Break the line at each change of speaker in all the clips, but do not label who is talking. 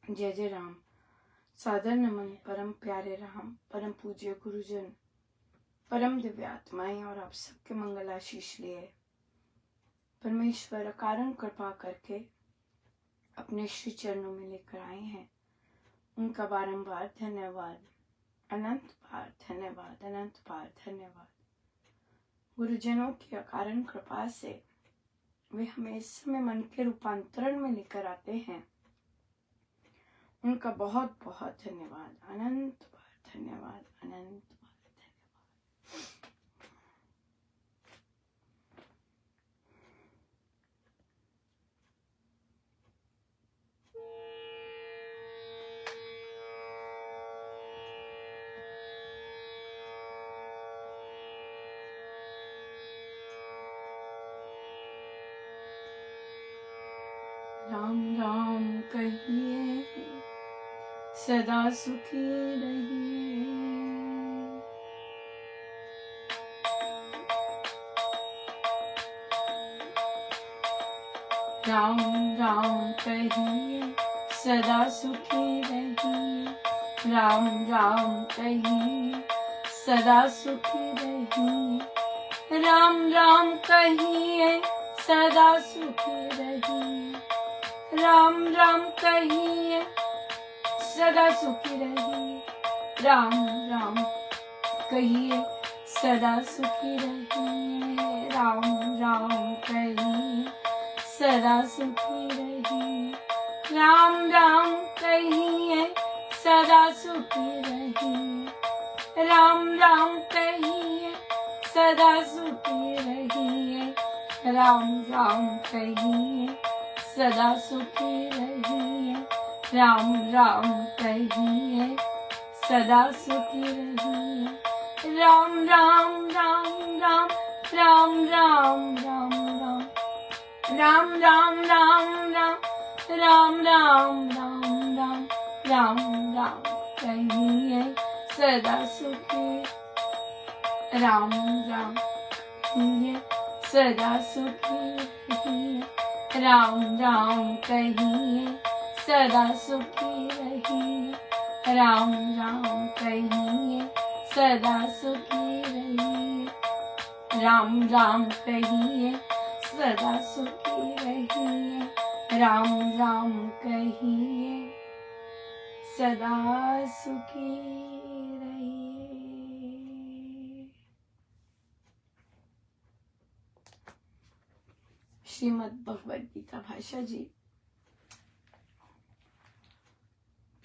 जय जय राम। सादर नमन परम प्यारे राम, परम पूज्य गुरुजन, परम दिव्य आत्माएं और आप सबके मंगल आशीष लिए परमेश्वर अकारण कृपा करके अपने श्री चरणों में लेकर आए हैं। उनका बारंबार धन्यवाद, अनंत बार धन्यवाद, अनंत बार धन्यवाद। गुरुजनों की अकारण कृपा से वे हमें इस समय मन के रूपांतरण में लेकर आते हैं। उनका बहुत बहुत धन्यवाद, अनंत बार धन्यवाद, अनंत बार धन्यवाद। राम राम कहिए सदा सुखी रहिए। राम राम कहिए सदा सुखी रहिए। राम राम कहिए सदा सुखी रहिए। राम राम कहिए सदा सुखी रहिए। राम राम कहिए सदा सुखी रहिए। राम राम कहिए सदा सुखी रहिए। राम राम कहिए सदा सुखी रहिए। राम राम कहिए सदा सुखी रहिए। राम राम कहिए सदा सुखी रहिए। राम राम कहिए सदा सुखी रहिए। राम राम कहिए सदा सुखी रहिए। राम राम राम राम राम राम राम राम राम राम राम राम राम राम राम राम राम कहिए सदा सुखी। राम राम कहिए सदा सुखी रहिए। राम राम कहिए सदा सुखी रहिए। राम राम कहिए सदा सुखी रहिए। राम राम कहिए सदा सुखी रहिए। राम राम कहिए सदा सुखी रहिए। श्रीमद् भगवद गीता भाषा जी,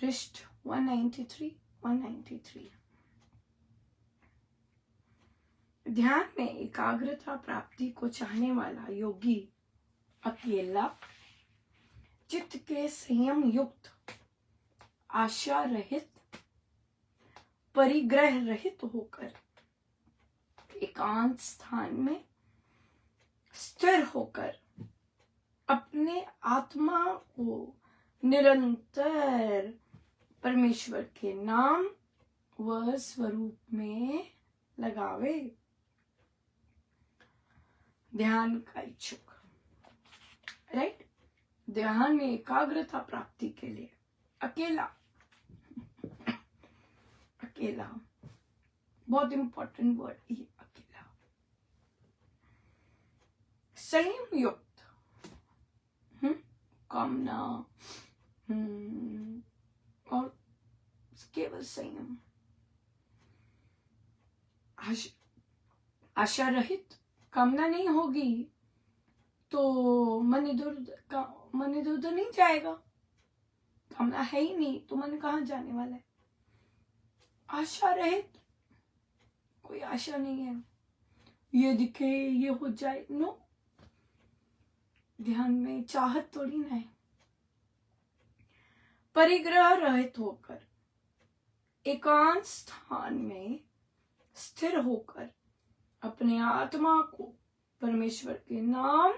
पृष्ठ 193। ध्यान में एकाग्रता प्राप्ति को चाहने वाला योगी अकेला, चित्त के संयम युक्त, आशा रहित, परिग्रह रहित होकर एकांत स्थान में स्थिर होकर अपने आत्मा को निरंतर परमेश्वर के नाम व स्वरूप में लगावे। ध्यान का इच्छुक, राइट, ध्यान में एकाग्रता प्राप्ति के लिए अकेला अकेला बहुत इंपॉर्टेंट वर्ड है, अकेला, संयम युक्त, कामना और केवल संयम, आशा रहित, कामना नहीं होगी तो मन इधर उधर नहीं जाएगा। कामना है ही नहीं तो मन कहाँ जाने वाला है। आशा रहित, कोई आशा नहीं है, ये दिखे, ये हो जाए, नो। ध्यान में चाहत थोड़ी ना है। परिग्रह रहित होकर एकांत स्थान में स्थिर होकर अपने आत्मा को परमेश्वर के नाम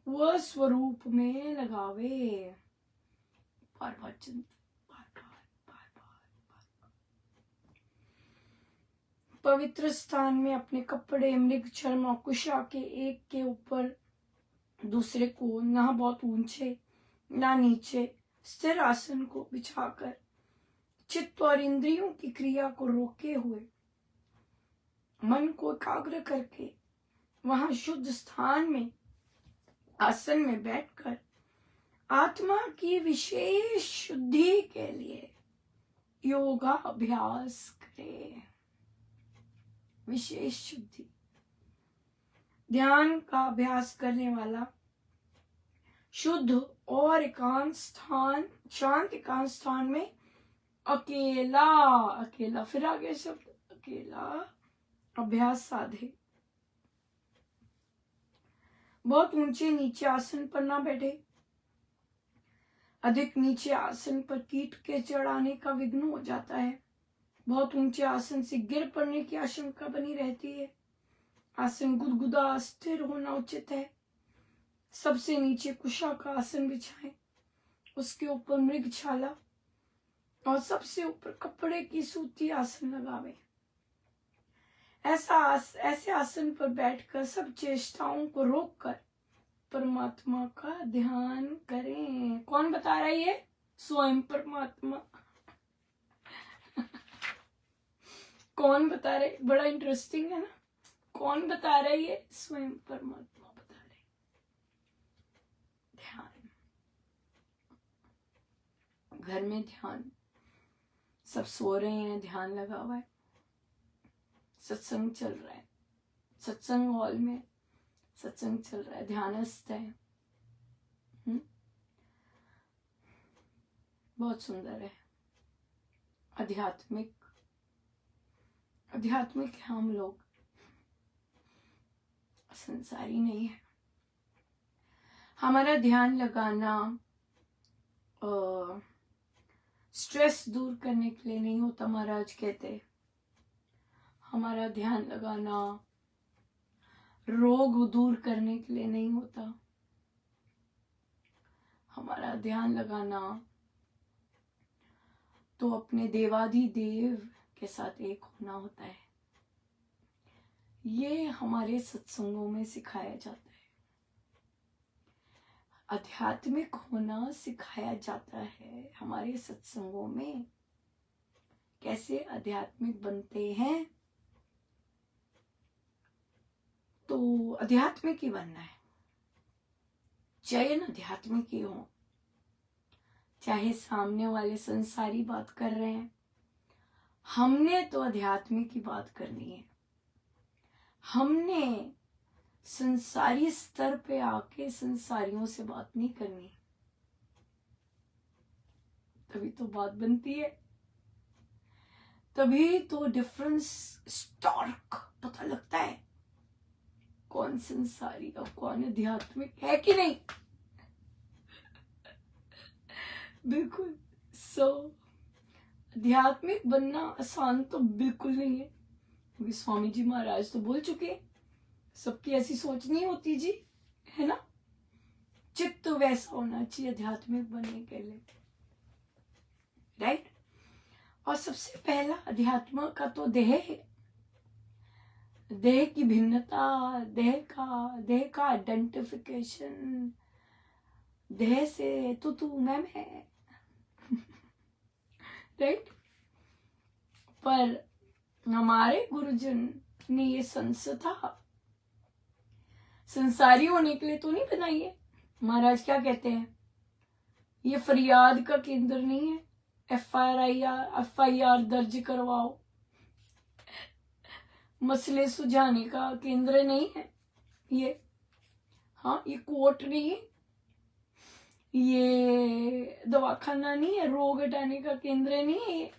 व स्वरूप में लगावे। बार बार पवित्र स्थान में अपने कपड़े, मृग चर्म और कुशा के एक के ऊपर दूसरे को, ना बहुत ऊंचे ना नीचे, स्थिर आसन को बिछाकर चित्त और इंद्रियों की क्रिया को रोके हुए मन को एकाग्र करके वहां शुद्ध स्थान में आसन में बैठकर आत्मा की विशेष शुद्धि के लिए योगा अभ्यास करें। विशेष शुद्धि। ध्यान का अभ्यास करने वाला शुद्ध और एकांत स्थान, शांत एकांत स्थान में अकेला, अकेला, फिर आगे शब्द अकेला अभ्यास साधे। बहुत ऊंचे नीचे आसन पर ना बैठे। अधिक नीचे आसन पर कीट के चढ़ाने का विघ्न हो जाता है। बहुत ऊंचे आसन से गिर पड़ने की आशंका बनी रहती है। आसन गुदगुदा अस्थिर होना उचित है। सबसे नीचे कुशा का आसन बिछाएं, उसके ऊपर मृगछाला और सबसे ऊपर कपड़े की सूती आसन लगावें। ऐसे आसन पर बैठकर सब चेष्टाओं को रोककर परमात्मा का ध्यान करें। कौन बता रहा है ये? स्वयं परमात्मा। कौन बता रहे? बड़ा इंटरेस्टिंग है ना। कौन बता रहा है ये? स्वयं परमात्मा बता रहे। ध्यान, घर में ध्यान, सब सो रहे हैं, ध्यान लगा हुआ है, सत्संग चल रहा है, सत्संग हॉल में सत्संग चल रहा है, ध्यानस्थ है। बहुत सुंदर है। आध्यात्मिक है हम लोग, संसारी नहीं है। हमारा ध्यान लगाना स्ट्रेस दूर करने के लिए नहीं होता। महाराज कहते हमारा ध्यान लगाना रोग दूर करने के लिए नहीं होता। हमारा ध्यान लगाना तो अपने देवाधिदेव के साथ एक होना होता है। ये हमारे सत्संगों में सिखाया जाता है। आध्यात्मिक होना सिखाया जाता है हमारे सत्संगों में। कैसे आध्यात्मिक बनते हैं? तो आध्यात्मिक ही बनना है। चयन आध्यात्मिक ही हो। चाहे सामने वाले संसारी बात कर रहे हैं, हमने तो आध्यात्मिक की बात करनी है। हमने संसारी स्तर पे आके संसारियों से बात नहीं करनी, तभी तो बात बनती है। तभी तो डिफरेंस स्टार्क पता लगता है, कौन संसारी और कौन आध्यात्मिक है कि नहीं। बिल्कुल। आध्यात्मिक बनना आसान तो बिल्कुल नहीं है, क्योंकि स्वामी जी महाराज तो बोल चुके हैं सबकी ऐसी सोच नहीं होती जी, है ना। चित्त वैसा होना चाहिए आध्यात्मिक बनने के लिए, राइट। और सबसे पहला अध्यात्म का तो देह है। देह की भिन्नता, देह का आइडेंटिफिकेशन, देह से तू मैं है, राइट। पर हमारे गुरुजन ने ये संस्था संसारी होने के लिए तो नहीं बनाई है। महाराज क्या कहते हैं? ये फरियाद का केंद्र नहीं है, FIR दर्ज करवाओ, मसले सुझाने का केंद्र नहीं है ये। हाँ, ये कोर्ट नहीं है, ये दवाखाना नहीं है, रोग हटाने का केंद्र नहीं है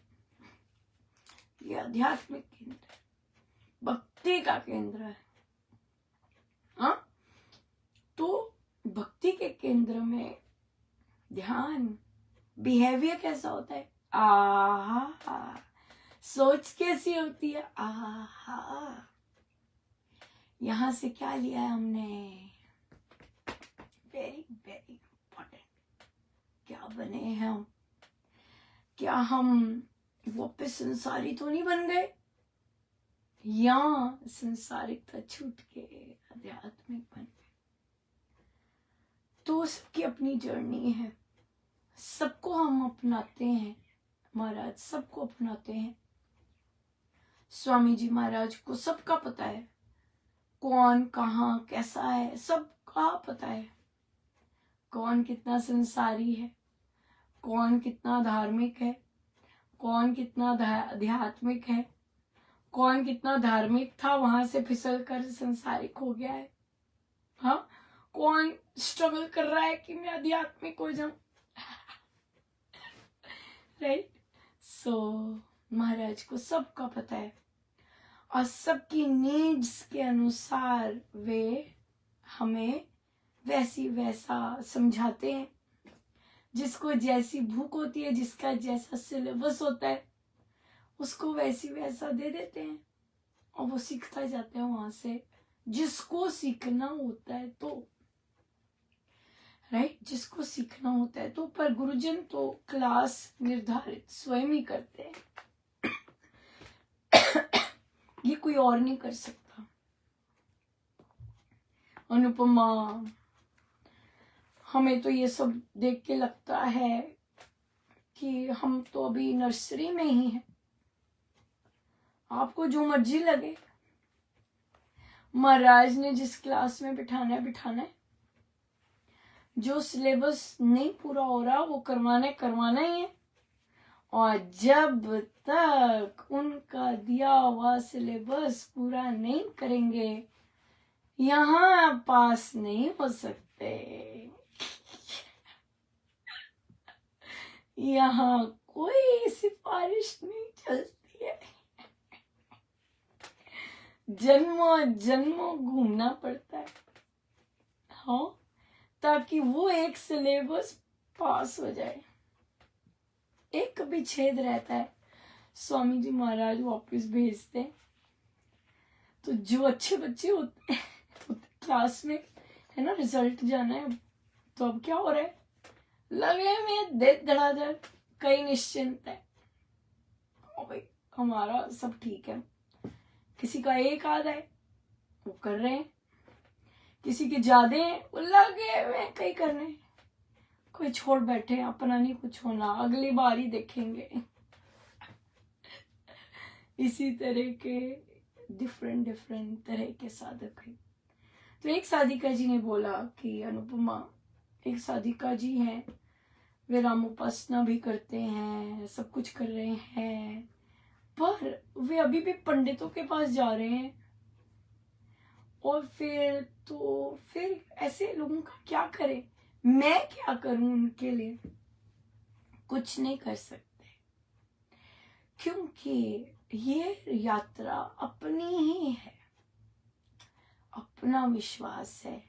ये आध्यात्मिक केंद्र है, भक्ति का केंद्र है। हाँ, तो भक्ति के केंद्र में ध्यान, बिहेवियर कैसा होता है? आहा, सोच कैसी होती है? आहा, यहां से क्या लिया है हमने? Very very important. क्या बने हैं हम? क्या हम वापस संसारी तो नहीं बन गए, या संसारिकता छूट के आध्यात्मिक बन गए? तो सबकी अपनी जर्नी है, सबको हम अपनाते हैं महाराज, सबको अपनाते हैं। स्वामी जी महाराज को सबका पता है, कौन कहाँ कैसा है, सबका पता है। कौन कितना संसारी है, कौन कितना धार्मिक है, कौन कितना आध्यात्मिक है, कौन कितना धार्मिक था वहां से फिसल कर संसारिक हो गया है। हाँ, कौन स्ट्रगल कर रहा है कि मैं आध्यात्मिक हो जाऊं। राइट। सो महाराज को सबका पता है और सबकी नीड्स के अनुसार वे हमें वैसा समझाते हैं। जिसको जैसी भूख होती है, जिसका जैसा सिलेबस होता है, उसको वैसा दे देते हैं और वो सीखता जाता है वहां से, जिसको सीखना होता है तो। राइट, जिसको सीखना होता है तो। पर गुरुजन तो क्लास निर्धारित स्वयं ही करते हैं। ये कोई और नहीं कर सकता। अनुपमा, हमें तो ये सब देख के लगता है कि हम तो अभी नर्सरी में ही हैं। आपको जो मर्जी लगे, महाराज ने जिस क्लास में बिठाना है। जो सिलेबस नहीं पूरा हो रहा वो करवाना ही है। और जब तक उनका दिया हुआ सिलेबस पूरा नहीं करेंगे, यहाँ पास नहीं हो सकते। यहाँ कोई सिफारिश नहीं चलती है। जन्मों घूमना पड़ता है, हाँ, ताकि वो एक सिलेबस पास हो जाए। एक कभी छेद रहता है, स्वामी जी महाराज वापस भेजते। तो जो अच्छे बच्चे होते क्लास में, है ना, रिजल्ट जाना है, तो अब क्या हो रहा है, लगे में दे धड़ाधड़, कई निश्चिंत है। ओ भाई, हमारा सब ठीक है। किसी का एक आधा है, वो कर रहे हैं। किसी के ज्यादा है, वो लगे हुए कई कर रहे हैं। कोई छोड़ बैठे, अपना नहीं कुछ होना, अगली बार ही देखेंगे। इसी तरह के डिफरेंट तरह के साधक हैं। तो एक साधिका जी ने बोला कि अनुपमा, एक साधिका जी हैं, वे रामोपासना भी करते हैं, सब कुछ कर रहे हैं, पर वे अभी भी पंडितों के पास जा रहे हैं। और फिर ऐसे लोगों का क्या करें, मैं क्या करूं उनके लिए? कुछ नहीं कर सकते, क्योंकि ये यात्रा अपनी ही है, अपना विश्वास है।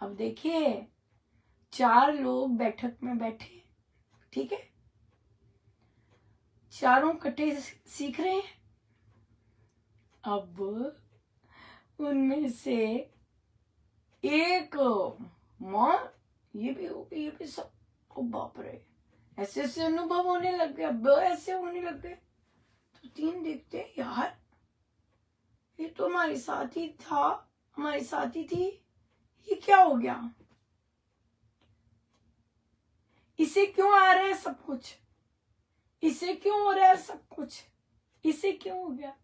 अब देखिए, 4 लोग बैठक में बैठे, ठीक है, चारों इकट्ठे सीख रहे हैं। अब उनमें से एक मां, ये भी सब, ओ बाप रे, ऐसे अनुभव होने लग गए, अब ऐसे होने लग गए। तो 3 देखते, यार ये तो हमारे साथ ही था, हमारी साथी थी, ये क्या हो गया? इसे क्यों आ रहा है सब कुछ? इसे क्यों हो रहा है सब कुछ? इसे क्यों हो गया?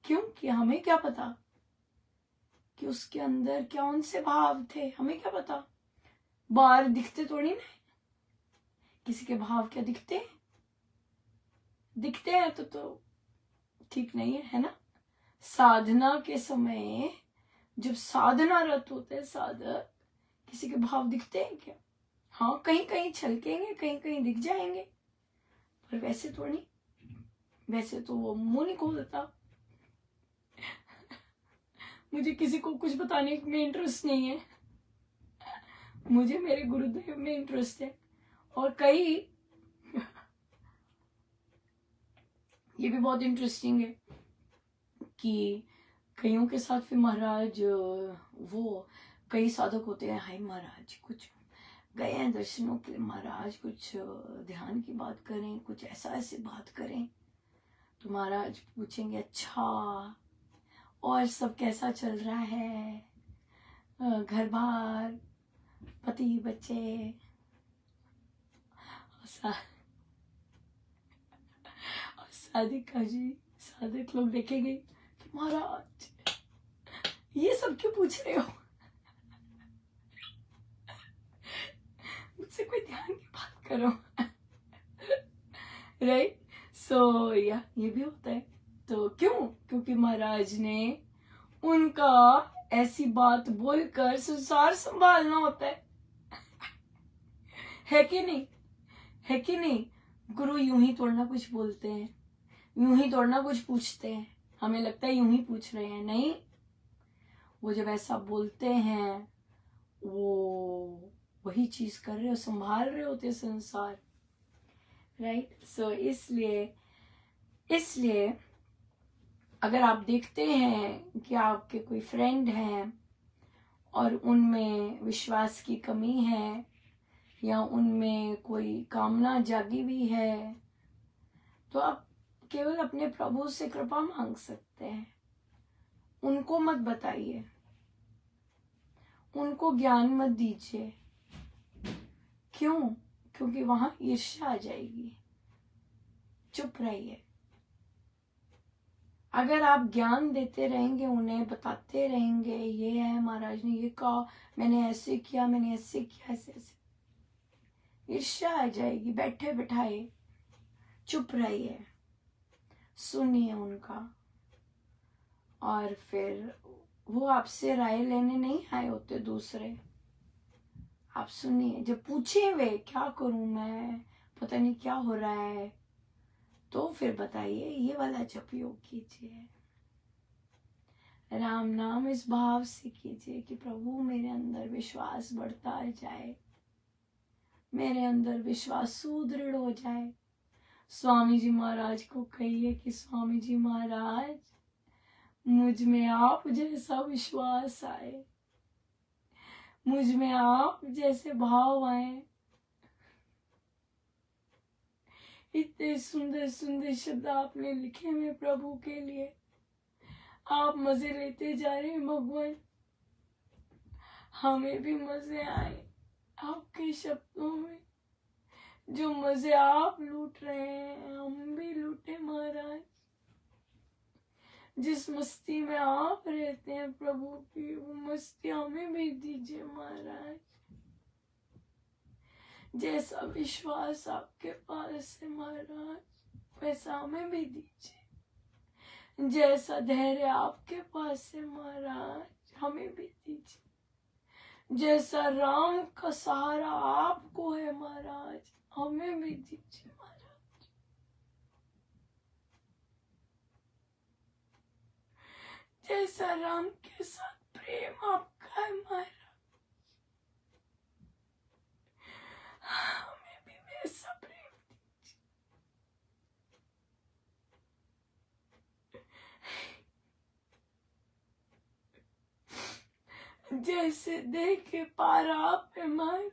क्योंकि हमें क्या पता कि उसके अंदर क्या उनसे भाव थे, हमें क्या पता। बाहर दिखते थोड़ी ना, किसी के भाव क्या दिखते हैं तो ठीक नहीं है ना। साधना के समय जब साधनारत होते हैं साधक, किसी के भाव दिखते हैं क्या? हाँ, कहीं छलकेंगे, कहीं दिख जाएंगे, पर वैसे थोड़ी। वैसे तो वो मुंह नहीं खोलता। मुझे किसी को कुछ बताने में इंटरेस्ट नहीं है, मुझे मेरे गुरुदेव में इंटरेस्ट है। और कई ये भी बहुत इंटरेस्टिंग है कि कईयों के साथ फिर महाराज, वो कई साधक होते हैं, हाय महाराज कुछ गए हैं दर्शनों के लिए, महाराज कुछ ध्यान की बात करें, कुछ ऐसे बात करें। तो महाराज पूछेंगे, अच्छा और सब कैसा चल रहा है, घर बार, पति बच्चे और सादिका जी, सादिक लोग देखेंगे कि महाराज ये सब क्यों पूछ रहे हो, मुझसे कोई ध्यान की बात करो। राइट, सो या ये भी होता है। तो क्यों? क्योंकि महाराज ने उनका ऐसी बात बोलकर संसार संभालना होता है कि नहीं? है कि नहीं? गुरु यूं ही थोड़ा ना कुछ बोलते हैं, यूं ही थोड़ा ना कुछ पूछते हैं, हमें लगता है यूं ही पूछ रहे हैं, नहीं। वो जब ऐसा बोलते हैं वो वही चीज कर रहे हो, संभाल रहे होते संसार। राइट, सो इसलिए अगर आप देखते हैं कि आपके कोई फ्रेंड हैं और उनमें विश्वास की कमी है या उनमें कोई कामना जागी हुई है, तो आप केवल अपने प्रभु से कृपा मांग सकते हैं। उनको मत बताइए, उनको ज्ञान मत दीजिए। क्यों? क्योंकि वहां ईर्ष्या आ जाएगी। चुप रहिए। अगर आप ज्ञान देते रहेंगे, उन्हें बताते रहेंगे, ये है महाराज ने ये कहा, मैंने ऐसे किया, मैंने ऐसे किया, ऐसे ऐसे, ईर्ष्या आ जाएगी। बैठे बिठाए चुप रहिए, सुनिए उनका, और फिर वो आपसे राय लेने नहीं आए होते दूसरे। आप सुनिए, जब पूछे वे क्या करूं मैं, पता नहीं क्या हो रहा है, तो फिर बताइए ये वाला जप योग कीजिए, राम नाम इस भाव से कीजिए कि प्रभु मेरे अंदर विश्वास बढ़ता जाए, मेरे अंदर विश्वास सुदृढ़ हो जाए। स्वामी जी महाराज को कहिए कि स्वामी जी महाराज मुझ में आप जैसा विश्वास आए, मुझ में आप जैसे भाव आए। इतने सुंदर सुंदर शब्द आपने लिखे हैं प्रभु के लिए, आप मजे लेते जा रहे हैं भगवान, हमें भी मजे आए आपके शब्दों में। जो मजे आप लूट रहे हैं हम भी लूटे महाराज। जिस मस्ती में आप रहते हैं प्रभु की, वो मस्ती हमें भी दीजिए महाराज। जैसा विश्वास आपके पास है महाराज, वैसा हमें भी दीजिए। जैसा धैर्य आपके पास है महाराज, हमें भी दीजिए। जैसा राम का सहारा आपको है महाराज, हमें भी दीजिए महाराज। जैसा राम के साथ प्रेम आपका है महाराज, हमें भी वैसा प्रेम दीजिए। जैसे देखे पार आप है महाराज,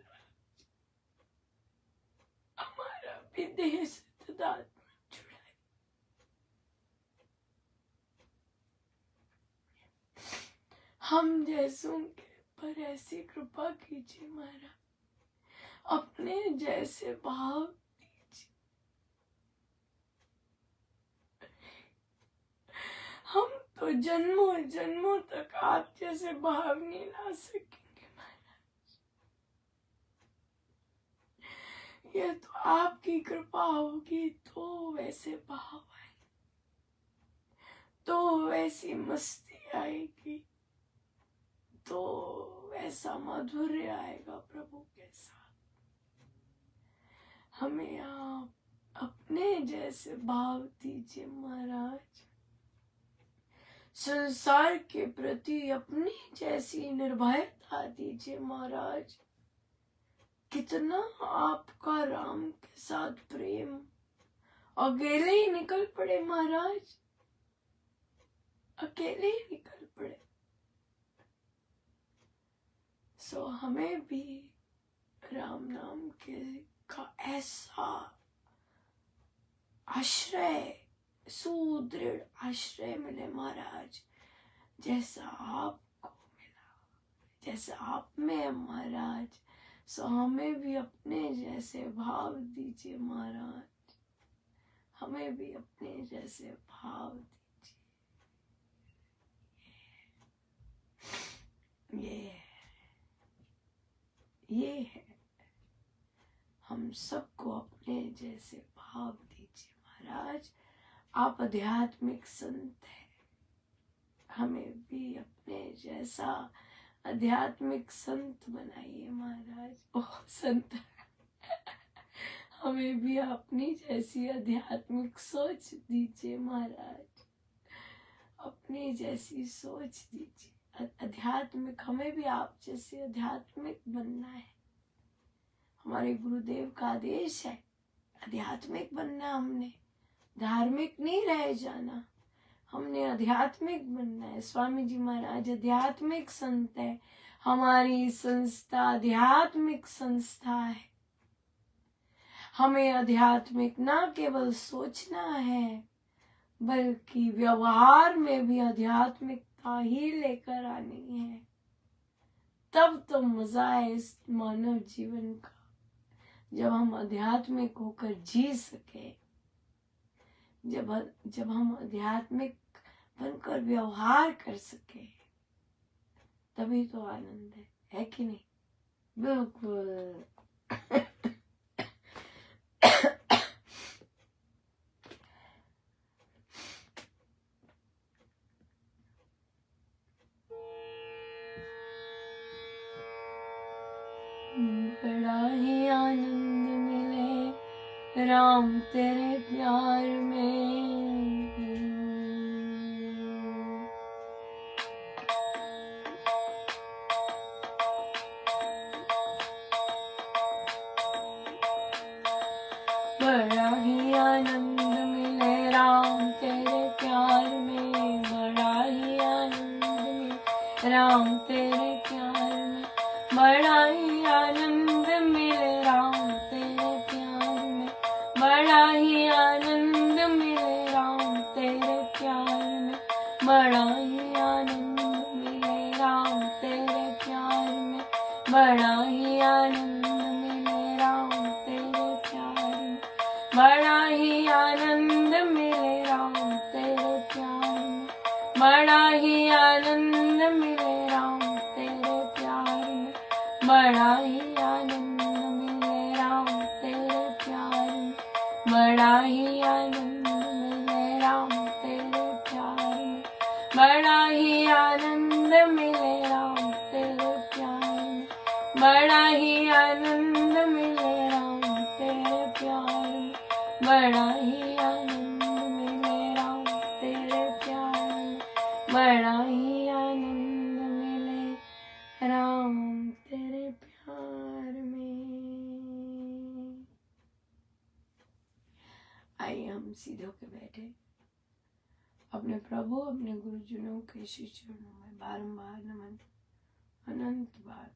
हमारा भी देह से तदात्मा जुड़ाए। हम जैसों के पर ऐसी कृपा कीजिए महाराज, अपने जैसे भाव दीजिए। हम तो जन्मों जन्मों तक आप जैसे भाव नहीं ला सकेंगे महाराज, ये तो आपकी कृपा होगी तो वैसे भाव आए, तो वैसी मस्ती आएगी, तो वैसा माधुर्य आएगा प्रभु के साथ। हमें आप अपने जैसे भाव दीजिए महाराज। संसार के प्रति अपनी जैसी निर्भयता दीजिए महाराज। कितना आपका राम के साथ प्रेम, अकेले ही निकल पड़े महाराज, अकेले ही निकल पड़े। सो हमें भी राम नाम के का ऐसा आश्रय, सुदृढ़ आश्रय मिले महाराज, जैसा आपको मिला, जैसा आप में महाराज, सो हमें भी अपने जैसे भाव दीजिए महाराज, हमें भी अपने जैसे भाव दीजिए। ये है, हम सबको अपने जैसे भाव दीजिए महाराज। आप आध्यात्मिक संत हैं, हमें भी अपने जैसा आध्यात्मिक संत बनाइए महाराज। ओह संत हमें भी अपनी जैसी आध्यात्मिक सोच दीजिए महाराज, अपनी जैसी सोच दीजिए आध्यात्मिक। हमें भी आप जैसे आध्यात्मिक बनना है, हमारे गुरुदेव का आदेश है आध्यात्मिक बनना। हमने धार्मिक नहीं रह जाना, हमने आध्यात्मिक बनना है। स्वामी जी महाराज आध्यात्मिक संत है, हमारी संस्था आध्यात्मिक संस्था है। हमें आध्यात्मिक ना केवल सोचना है बल्कि व्यवहार में भी आध्यात्मिकता ही लेकर आनी है। तब तो मजा है इस मानव जीवन का, जब हम आध्यात्मिक होकर जी सके, जब हम आध्यात्मिक बनकर व्यवहार कर सके, तभी तो आनंद है कि नहीं? बिल्कुल। बड़ा ही आनंद मिले राम तेरे प्यार में, बड़ा ही आनंद मिले राम तेरे प्यार में, बड़ा ही आनंद मिले राम तेरे प्यार में, बड़ा ही आनंद मिले राम तेरे प्यार में, बड़ा ही आनंद मिले राम तेरे प्यार में, बड़ा ही आनंद मिले राम तेरे प्यार में, बड़ा ही आनंद मिले राम तेरे प्यार में, बड़ा ही आनंद मिले राम तेरे प्यार में, बड़ा ही आनंद मिले राम तेरे प्यार में, बड़ा ही आनंद मिले राम तेरे प्यार में, बड़ा ही आनंद मिले राम तेरे प्यार में, बड़ा ही आनंद मिले राम तेरे प्यार में, बड़ा ही आनंद मिले राम तेरे प्यार में, बड़ा ही आनंद मिले राम तेरे प्यार में, बड़ा ही आनंद मिले राम तेरे प्यार में। आइए हम सीधे होके बैठे, अपने प्रभु अपने गुरुजनों के श्री चरणों में बारंबार नमन, अनंत बार।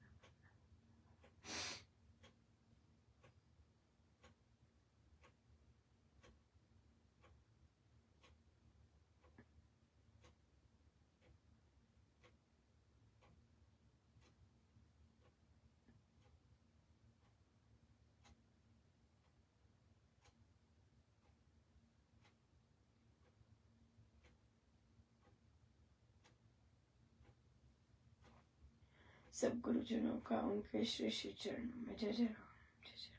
सब गुरुजनों का उनके श्री श्री चरणों में जय जय राम, जय जय राम।